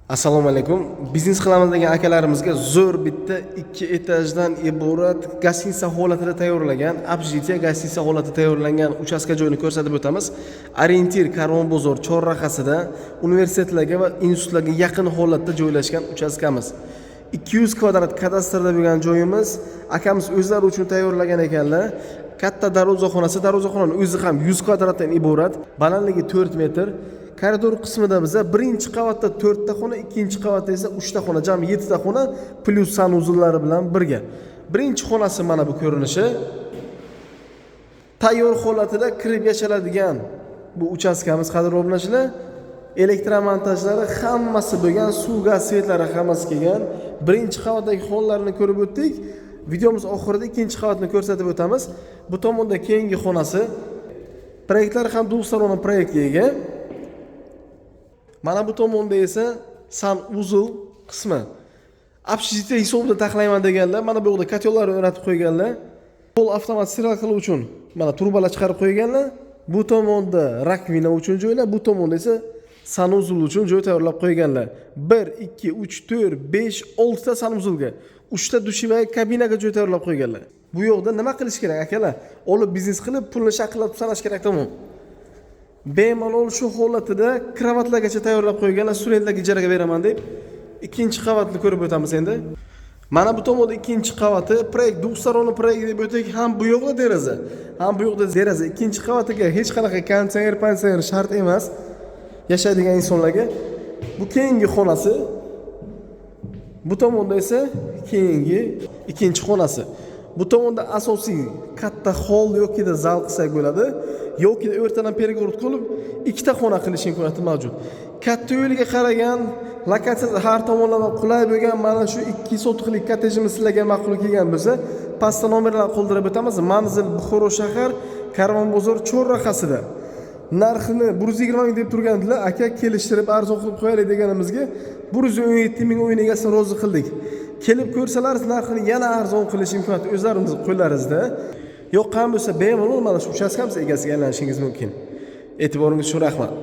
Assalomu alaykum. Biznes qilamiz degan akalarimizga zo'r bitta 2 etajdan iborat gostinitsa holatida tayyorlagan, общежитие gostinitsa holatida tayyorlangan uchastka joyini ko'rsatib o'tamiz. Orientir Karvon bozor chorrahasida universitetlarga va institutlarga yaqin holatda joylashgan uchastkamiz. 200 kvadrat kadastrda bo'lgan joyimiz akamiz o'zlari uchun tayyorlagan ekanlar. Katta darvozaxonani o'zi ham 100 kvadratdan iborat, balandligi 4 metr. Koridor qismida biza birinchi qavatda 4 ta xona, ikkinchi qavatda esa 3 ta xona, jami 7 ta xona plus sanuzullari bilan birga. Birinchi xonasi mana bu ko'rinishi. Tayyor holatida kirib yashaladigan bu uchastkamiz qadrli obunachilar. Elektromontajlari hammasi bo'lgan, suv, gaz svetlari hammasi kelgan. Birinchi qavatdagi xonalarni ko'rib o'tdik. Videomiz oxirida ikkinchi qavatni ko'rsatib o'tamiz. Bu tomonda keyingi xonasi. Proyektlari ham dustoronli proyektga ega. Mana bu tomonda esa sanuzul qismi. Общежитие hisobida taxlayman deganlar, mana bu yerda kotellarni o'rnatib qo'yganlar. Pol avtomat sirkal qilish uchun mana turbalar chiqarib qo'yganlar. Bu tomonda rakvina uchun joylar, bu tomonda esa sanuzul uchun joy tayyorlab qo'yganlar. 1, 2, 3, 4, 5, 6 ta sanuzulga, 3 ta dushiva kabinaga joy tayyorlab qo'yganlar. Bu yoqda nima qilish kerak akalar? Olib biznes qilib, pulni shaqillab sanash kerak, tamom. Bemalol shu holatida kravatlargacha tayyorlab qo'yganlar, studentlarga ijaraga beraman deb. Ikkinchi qavatni ko'rib o'tamiz endi. Mana bu tomonda ikkinchi qavati, proyekt dustoronli proyekt deb o'tdik. Ham bu yoqda deraza, ham bu yoqda deraza. Ikkinchi qavatiga hech qanaqa konditsioner shart emas yashaydigan insonlarga. Bu keyingi xonasi. Bu tomonda esa keyingi ikkinchi xonasi. Bu tomonda asosiy katta hol yoki da zal qilsak bo'ladi, yoki o'rtadan перегород qilib ikkita xona qilish imkoniyati mavjud. Katta yo'lga qaragan, lokatsiyasi har tomonlama qulay bo'lgan mana shu 2 sotixlik kottejimiz sizlarga ma'qul kelgan bo'lsa, pastda nomerlarni qoldirib o'tamiz. Manzil Buxoro shahar, Karvon bozor chorrahasida. Narxini 120 ming deb turgandilar, aka kelishtirib arzon qilib qo'yaylik deganimizga 117 ming o'yin egasini rozi qildik. Kelib ko'rsalar narxini yana arzon qilish imkoniyati o'zlarimiz qo'llaringizda. Yoqqan bo'lsa bemalol mana shu uchastkamiz egasiga aylanishingiz mumkin. E'tiboringiz uchun rahmat.